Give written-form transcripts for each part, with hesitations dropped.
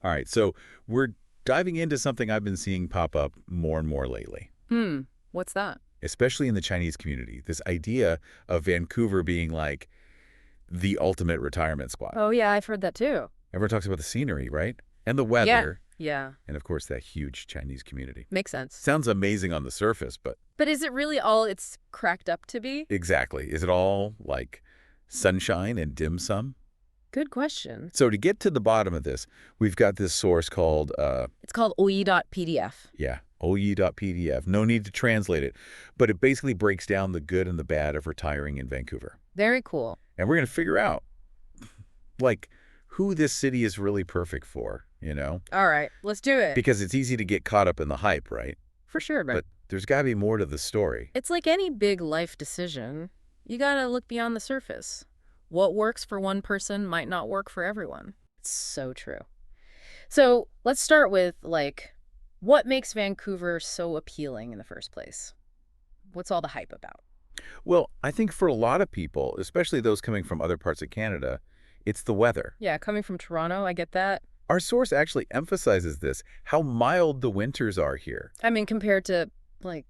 All right, so we're diving into something I've been seeing pop up more and more lately, What's that? especially in the Chinese community. This idea of Vancouver being like the ultimate retirement spot. Oh, yeah, I've heard that too. Everyone talks about the scenery, right? And the weather. Yeah. And, of course, that huge Chinese community. Makes sense. Sounds amazing on the surface, but... But is it really all it's cracked up to be? Exactly. Is it all, like, sunshine and dim sum? Good question. So to get to the bottom of this, we've got this source called... It's called oyi.pdf. Yeah, oyi.pdf. No need to translate it. But it basically breaks down the good and the bad of retiring in Vancouver. Very cool. And we're going to figure out, like, who this city is really perfect for, you know? All right, let's do it. Because it's easy to get caught up in the hype, right? For sure, But there's got to be more to the story. it's like any big life decision. You gotta look beyond the surface. What works for one person might not work for everyone. It's so true. So let's start with, like, what makes Vancouver so appealing in the first place? What's all the hype about? Well, I think for a lot of people, especially those coming from other parts of Canada, it's the weather. Yeah, coming from Toronto, I get that. Our source actually emphasizes this, how mild the winters are here. I mean, compared to, like,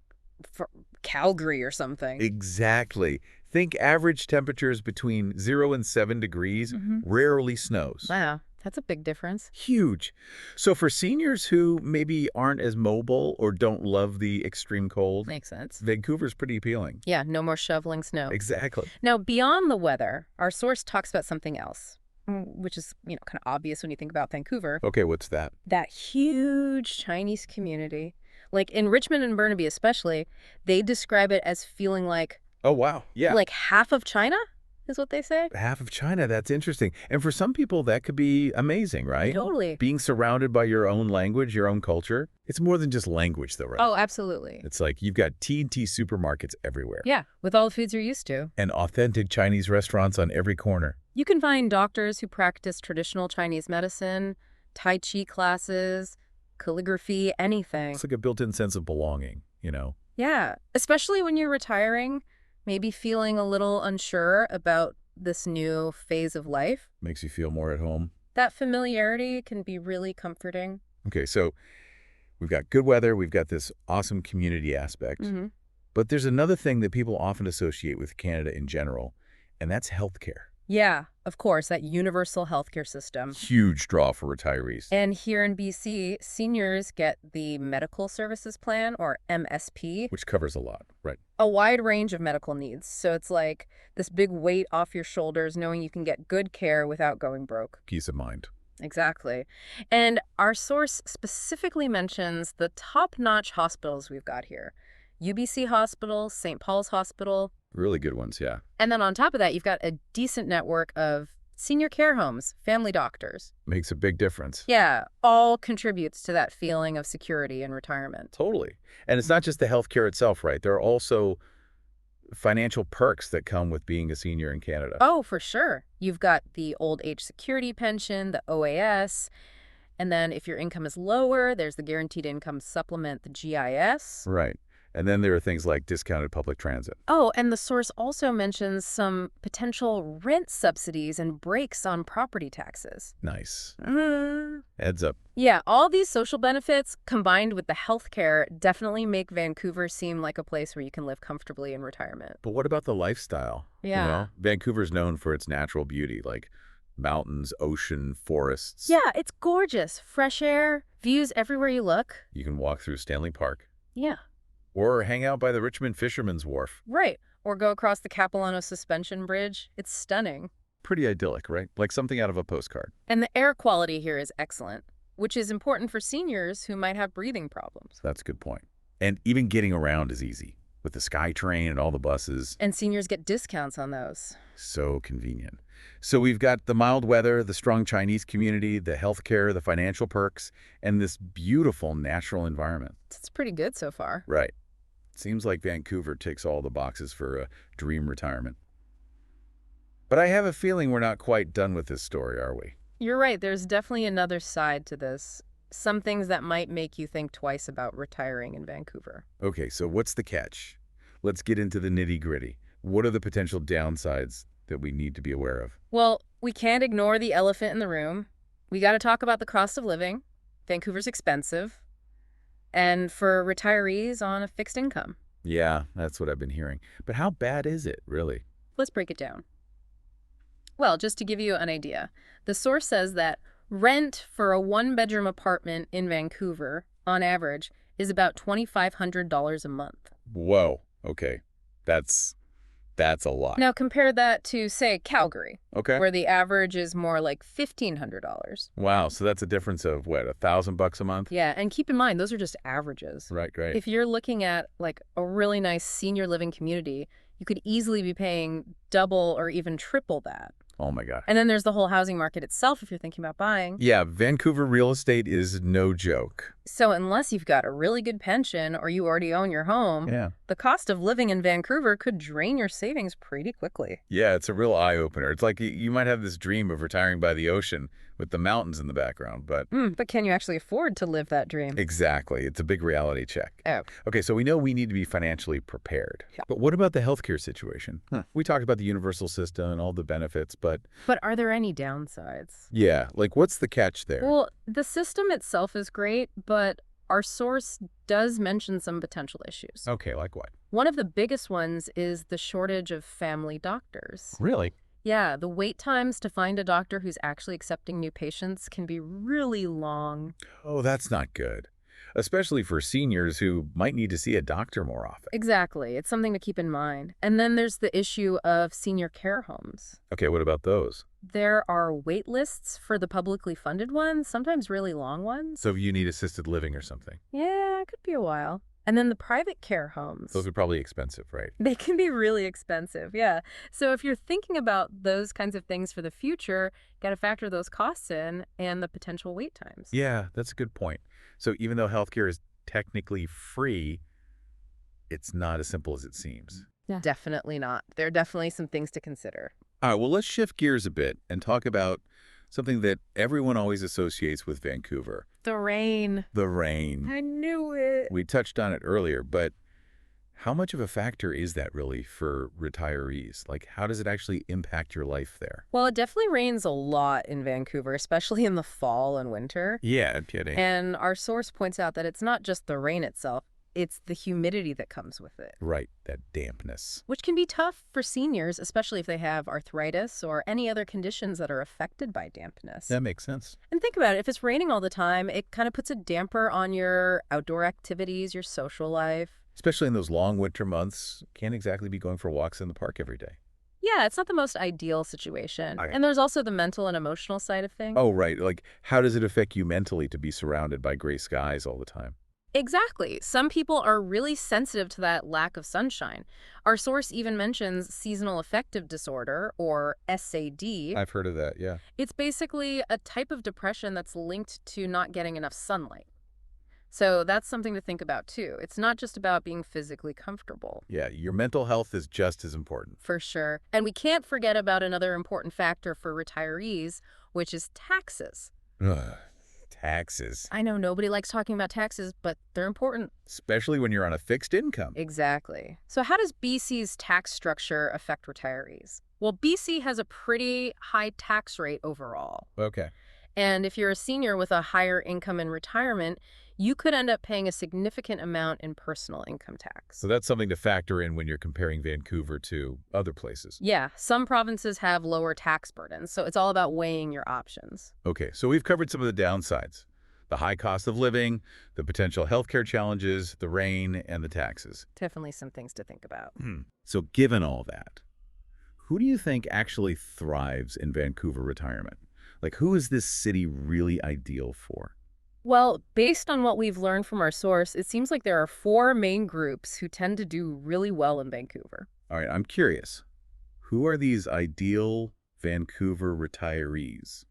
Calgary or something. Exactly. Think average temperatures between 0 and 7 degrees, rarely snows. Wow, that's a big difference. Huge. So for seniors who maybe aren't as mobile or don't love the extreme cold, Makes sense. Vancouver's pretty appealing. Yeah, no more shoveling snow. Exactly. Now, beyond the weather, our source talks about something else, which is, kind of obvious when you think about Vancouver. Okay, what's that? That huge Chinese community. Like in Richmond and Burnaby especially, they describe it as feeling like, Oh, wow. Yeah. like half of China is what they say. Half of China, that's interesting. And for some people, that could be amazing, right? Totally. Being surrounded by your own language, your own culture. It's more than just language, though, right? Oh, absolutely. It's like you've got T&T supermarkets everywhere. Yeah, with all the foods you're used to. And authentic Chinese restaurants on every corner. You can find doctors who practice traditional Chinese medicine, Tai Chi classes, calligraphy, anything. It's like a built-in sense of belonging, you know? Yeah, especially when you're retiring, maybe feeling a little unsure about this new phase of life. Makes you feel more at home. That familiarity can be really comforting. Okay, so we've got good weather. We've got this awesome community aspect. But there's another thing that people often associate with Canada in general, and that's healthcare. Yeah, of course, that universal healthcare system. Huge draw for retirees. And here in BC, seniors get the Medical Services Plan, or MSP, Which covers a lot, right? a wide range of medical needs. So it's like this big weight off your shoulders knowing you can get good care without going broke. Peace of mind. Exactly. And our source specifically mentions the top-notch hospitals we've got here. UBC Hospital, St. Paul's Hospital. Really good ones, yeah. And then on top of that, you've got a decent network of senior care homes, family doctors. Makes a big difference. Yeah, all contributes to that feeling of security in retirement. Totally. And it's not just the healthcare itself, right? There are also financial perks that come with being a senior in Canada. Oh, for sure. You've got the old age security pension, the OAS, and then if your income is lower, there's the guaranteed income supplement, the GIS. Right. And then there are things like discounted public transit. Oh, and the source also mentions some potential rent subsidies and breaks on property taxes. Nice. Heads up. Yeah, all these social benefits combined with the healthcare definitely make Vancouver seem like a place where you can live comfortably in retirement. But what about the lifestyle? Yeah. You know, Vancouver's known for its natural beauty, like mountains, ocean, forests. Yeah, it's gorgeous. Fresh air, views everywhere you look. You can walk through Stanley Park. Yeah. Or hang out by the Richmond Fisherman's Wharf. Right. Or go across the Capilano Suspension Bridge. It's stunning. Pretty idyllic, right? Like something out of a postcard. And the air quality here is excellent, which is important for seniors who might have breathing problems. That's a good point. And even getting around is easy. With the SkyTrain and all the buses. And seniors get discounts on those. So convenient. So we've got the mild weather, the strong Chinese community, the healthcare, the financial perks, and this beautiful natural environment. It's pretty good so far. Right. Seems like Vancouver ticks all the boxes for a dream retirement. But I have a feeling we're not quite done with this story, are we? You're right. There's definitely another side to this. Some things that might make you think twice about retiring in Vancouver. Okay, so what's the catch? Let's get into the nitty-gritty. What are the potential downsides that we need to be aware of? Well, we can't ignore the elephant in the room. We got to talk about the cost of living. Vancouver's expensive. And for retirees on a fixed income. Yeah, that's what I've been hearing. But how bad is it, really? Let's break it down. Well, just to give you an idea, the source says that rent for a one-bedroom apartment in Vancouver, on average, is about $2,500 a month. Whoa. Okay. That's a lot. Now compare that to, say, Calgary, Okay. where the average is more like $1,500. Wow. So that's a difference of, what, $1,000 a month? Yeah, and keep in mind, those are just averages. Right. If you're looking at like a really nice senior living community, you could easily be paying double or even triple that. Oh, my God. And then there's the whole housing market itself if you're thinking about buying. Yeah, Vancouver real estate is no joke. So unless you've got a really good pension or you already own your home, the cost of living in Vancouver could drain your savings pretty quickly. Yeah, it's a real eye-opener. It's like you might have this dream of retiring by the ocean with the mountains in the background, but... But can you actually afford to live that dream? Exactly. It's a big reality check. Oh. Okay, so we know we need to be financially prepared. Yeah. But what about the healthcare situation? We talked about the universal system and all the benefits, but... But are there any downsides? Yeah, like what's the catch there? Well, the system itself is great, but our source does mention some potential issues. Okay, like what? One of the biggest ones is the shortage of family doctors. Really? Yeah, the wait times to find a doctor who's actually accepting new patients can be really long. Oh, that's not good. Especially for seniors who might need to see a doctor more often. Exactly. It's something to keep in mind. And then there's the issue of senior care homes. Okay, what about those? There are wait lists for the publicly funded ones, sometimes really long ones. So if you need assisted living or something. Yeah, it could be a while. And then the private care homes. Those are probably expensive, right? They can be really expensive, yeah. So if you're thinking about those kinds of things for the future, got to factor those costs in and the potential wait times. Yeah, that's a good point. So even though healthcare is technically free, it's not as simple as it seems. Yeah. Definitely not. There are definitely some things to consider. All right, well, let's shift gears a bit and talk about something that everyone always associates with Vancouver. The rain. The rain. I knew it. We touched on it earlier, but how much of a factor is that really for retirees? Like, how does it actually impact your life there? Well, it definitely rains a lot in Vancouver, especially in the fall and winter. Yeah, kidding. And our source points out that it's not just the rain itself, it's the humidity that comes with it. Right, that dampness. Which can be tough for seniors, especially if they have arthritis or any other conditions that are affected by dampness. That makes sense. And think about it, if it's raining all the time, it kind of puts a damper on your outdoor activities, your social life. Especially in those long winter months, can't exactly be going for walks in the park every day. Yeah, it's not the most ideal situation. Okay. And there's also the mental and emotional side of things. Oh, right. Like, how does it affect you mentally to be surrounded by gray skies all the time? Exactly. Some people are really sensitive to that lack of sunshine. Our source even mentions seasonal affective disorder, or SAD. I've heard of that, yeah. It's basically a type of depression that's linked to not getting enough sunlight. So that's something to think about, too. It's not just about being physically comfortable. Yeah, your mental health is just as important. For sure. And we can't forget about another important factor for retirees, which is taxes. Ugh. Taxes. I know nobody likes talking about taxes, but they're important. Especially when you're on a fixed income. Exactly. So how does BC's tax structure affect retirees? Well, BC has a pretty high tax rate overall. Okay. And if you're a senior with a higher income in retirement, you could end up paying a significant amount in personal income tax. So that's something to factor in when you're comparing Vancouver to other places. Yeah, some provinces have lower tax burdens, so it's all about weighing your options. Okay, so we've covered some of the downsides. The high cost of living, the potential healthcare challenges, the rain, and the taxes. Definitely some things to think about. So given all that, who do you think actually thrives in Vancouver retirement? Like, who is this city really ideal for? Well, based on what we've learned from our source, it seems like there are 4 main groups who tend to do really well in Vancouver. All right, I'm curious. Who are these ideal Vancouver retirees?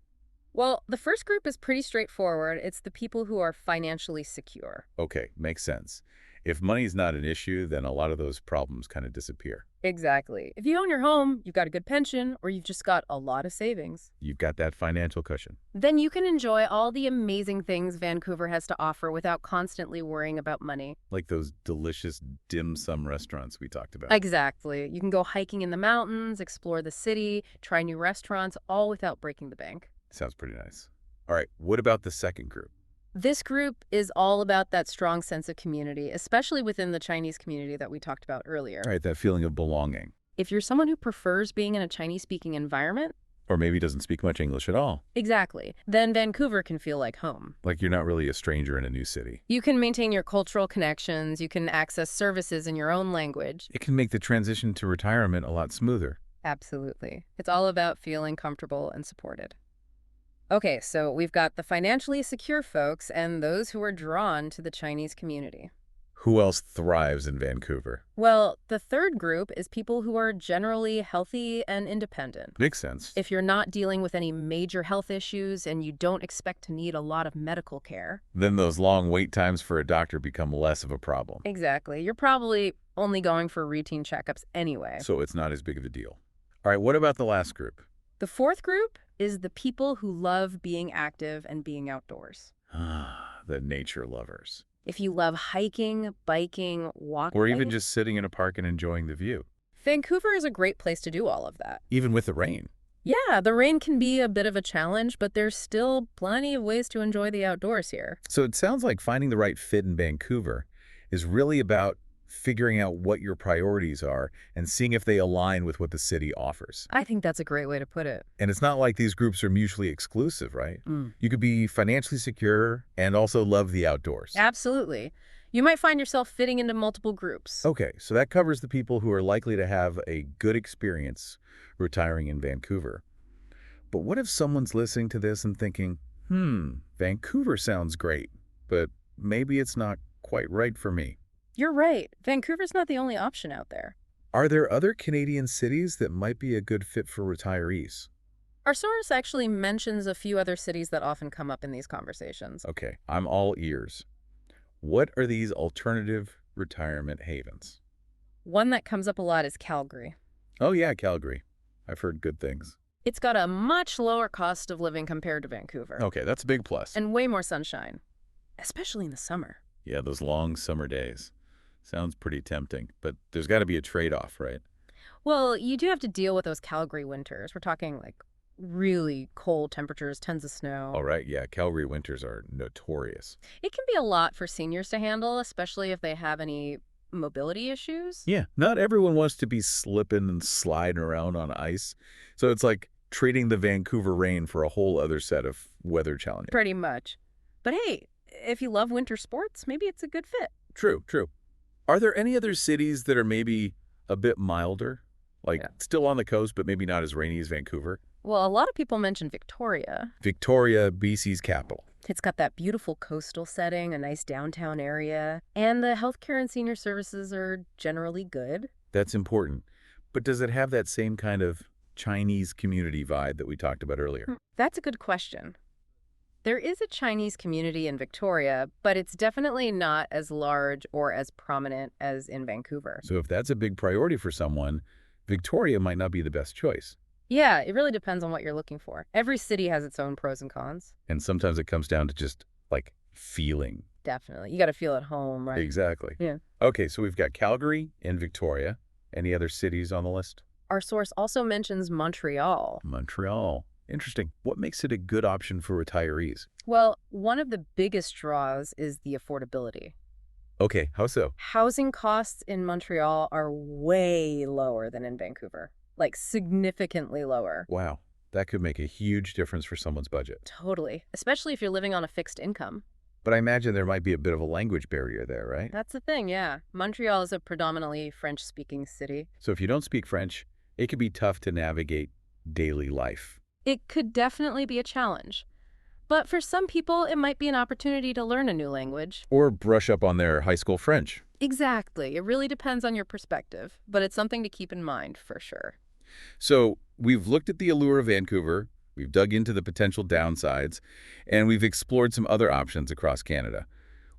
Well, the first group is pretty straightforward. It's the people who are financially secure. Okay, makes sense. If money's not an issue, then a lot of those problems kind of disappear. Exactly. If you own your home, you've got a good pension, or you've just got a lot of savings. You've got that financial cushion. Then you can enjoy all the amazing things Vancouver has to offer without constantly worrying about money. Like those delicious dim sum restaurants we talked about. Exactly. You can go hiking in the mountains, explore the city, try new restaurants, all without breaking the bank. Sounds pretty nice. All right, what about the second group? This group is all about that strong sense of community, especially within the Chinese community that we talked about earlier. All right, that feeling of belonging. If you're someone who prefers being in a Chinese-speaking environment, Or maybe doesn't speak much English at all. exactly, then Vancouver can feel like home. Like you're not really a stranger in a new city. You can maintain your cultural connections, you can access services in your own language. It can make the transition to retirement a lot smoother. Absolutely. It's all about feeling comfortable and supported. Okay, so we've got the financially secure folks and those who are drawn to the Chinese community. Who else thrives in Vancouver? Well, the third group is people who are generally healthy and independent. Makes sense. If you're not dealing with any major health issues and you don't expect to need a lot of medical care. Then those long wait times for a doctor become less of a problem. Exactly. You're probably only going for routine checkups anyway. So it's not as big of a deal. All right, what about the last group? The fourth group is the people who love being active and being outdoors. The nature lovers. If you love hiking, biking, walking... Or even just sitting in a park and enjoying the view. Vancouver is a great place to do all of that. Even with the rain. Yeah, the rain can be a bit of a challenge, but there's still plenty of ways to enjoy the outdoors here. So it sounds like finding the right fit in Vancouver is really about figuring out what your priorities are and seeing if they align with what the city offers. I think that's a great way to put it. And it's not like these groups are mutually exclusive, right? You could be financially secure and also love the outdoors. Absolutely. You might find yourself fitting into multiple groups. Okay, so that covers the people who are likely to have a good experience retiring in Vancouver. But what if someone's listening to this and thinking, Vancouver sounds great, but maybe it's not quite right for me? You're right. Vancouver's not the only option out there. Are there other Canadian cities that might be a good fit for retirees? Our source actually mentions a few other cities that often come up in these conversations. Okay, I'm all ears. What are these alternative retirement havens? One that comes up a lot is Calgary. Oh yeah, Calgary. I've heard good things. It's got a much lower cost of living compared to Vancouver. Okay, that's a big plus. And way more sunshine, especially in the summer. Yeah, those long summer days. Sounds pretty tempting, but there's got to be a trade-off, right? Well, you do have to deal with those Calgary winters. We're talking like really cold temperatures, tons of snow. All right, yeah, Calgary winters are notorious. It can be a lot for seniors to handle, especially if they have any mobility issues. Yeah, not everyone wants to be slipping and sliding around on ice. So it's like trading the Vancouver rain for a whole other set of weather challenges. Pretty much. But hey, if you love winter sports, maybe it's a good fit. True, true. Are there any other cities that are maybe a bit milder? Like still on the coast, but maybe not as rainy as Vancouver? Well, a lot of people mention Victoria. Victoria, BC's capital. It's got that beautiful coastal setting, a nice downtown area, and the healthcare and senior services are generally good. That's important. But does it have that same kind of Chinese community vibe that we talked about earlier? That's a good question. There is a Chinese community in Victoria, but it's definitely not as large or as prominent as in Vancouver. So if that's a big priority for someone, Victoria might not be the best choice. Yeah, it really depends on what you're looking for. Every city has its own pros and cons. And sometimes it comes down to just, like, feeling. Definitely. You got to feel at home, right? Exactly. Yeah. Okay, so we've got Calgary and Victoria. Any other cities on the list? Our source also mentions Montreal. Montreal. Interesting. What makes it a good option for retirees? Well, one of the biggest draws is the affordability. Okay, how so? Housing costs in Montreal are way lower than in Vancouver. Like, significantly lower. Wow, that could make a huge difference for someone's budget. Totally. Especially if you're living on a fixed income. But I imagine there might be a bit of a language barrier there, right? That's the thing, yeah. Montreal is a predominantly French-speaking city. So if you don't speak French, it can be tough to navigate daily life. It could definitely be a challenge. But for some people, it might be an opportunity to learn a new language. Or brush up on their high school French. Exactly. It really depends on your perspective, but it's something to keep in mind for sure. So we've looked at the allure of Vancouver, we've dug into the potential downsides, and we've explored some other options across Canada.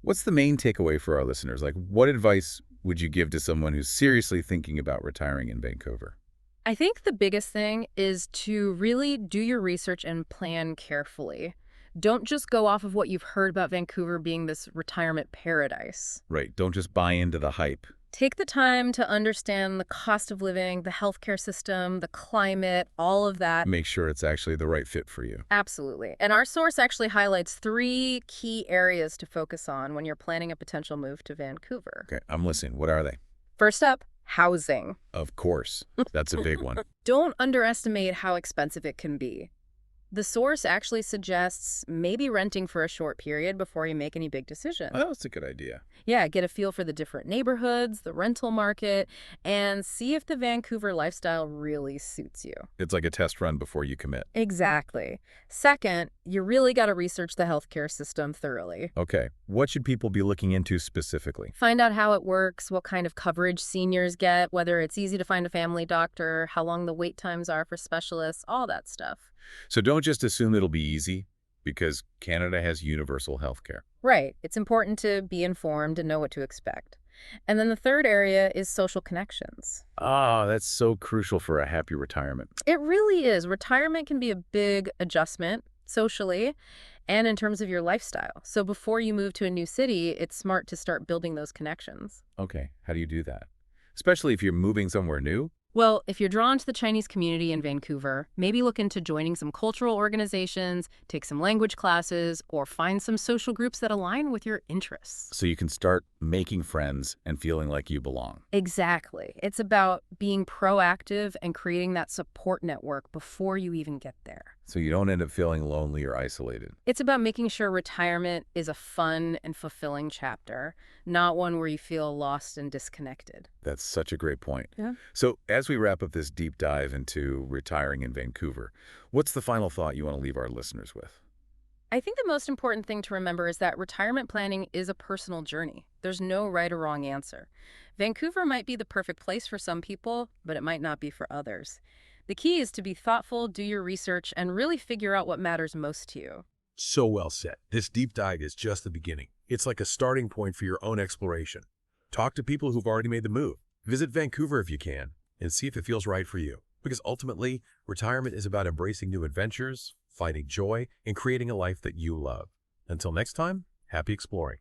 What's the main takeaway for our listeners? Like, what advice would you give to someone who's seriously thinking about retiring in Vancouver? I think the biggest thing is to really do your research and plan carefully. Don't just go off of what you've heard about Vancouver being this retirement paradise. Right. Don't just buy into the hype. Take the time to understand the cost of living, the healthcare system, the climate, all of that. Make sure it's actually the right fit for you. Absolutely. And our source actually highlights 3 key areas to focus on when you're planning a potential move to Vancouver. Okay, I'm listening. What are they? First up, housing. Of course. That's a big one. Don't underestimate how expensive it can be. The source actually suggests maybe renting for a short period before you make any big decisions. Oh, that's a good idea. Yeah, get a feel for the different neighborhoods, the rental market, and see if the Vancouver lifestyle really suits you. It's like a test run before you commit. Exactly. Second, you really got to research the healthcare system thoroughly. Okay, what should people be looking into specifically? Find out how it works, what kind of coverage seniors get, whether it's easy to find a family doctor, how long the wait times are for specialists, all that stuff. So don't just assume it'll be easy, because Canada has universal health care. Right. It's important to be informed and know what to expect. And then the third area is social connections. Ah, that's so crucial for a happy retirement. It really is. Retirement can be a big adjustment socially and in terms of your lifestyle. So before you move to a new city, it's smart to start building those connections. Okay, how do you do that? Especially if you're moving somewhere new? Well, if you're drawn to the Chinese community in Vancouver, maybe look into joining some cultural organizations, take some language classes, or find some social groups that align with your interests. So you can start making friends and feeling like you belong. Exactly. It's about being proactive and creating that support network before you even get there. So you don't end up feeling lonely or isolated. It's about making sure retirement is a fun and fulfilling chapter, not one where you feel lost and disconnected. That's such a great point. Yeah. So as we wrap up this deep dive into retiring in Vancouver, what's the final thought you want to leave our listeners with? I think the most important thing to remember is that retirement planning is a personal journey. There's no right or wrong answer. Vancouver might be the perfect place for some people, but it might not be for others. The key is to be thoughtful, do your research, and really figure out what matters most to you. So well said. This deep dive is just the beginning. It's like a starting point for your own exploration. Talk to people who've already made the move. Visit Vancouver if you can, and see if it feels right for you. Because ultimately, retirement is about embracing new adventures, finding joy, and creating a life that you love. Until next time, happy exploring.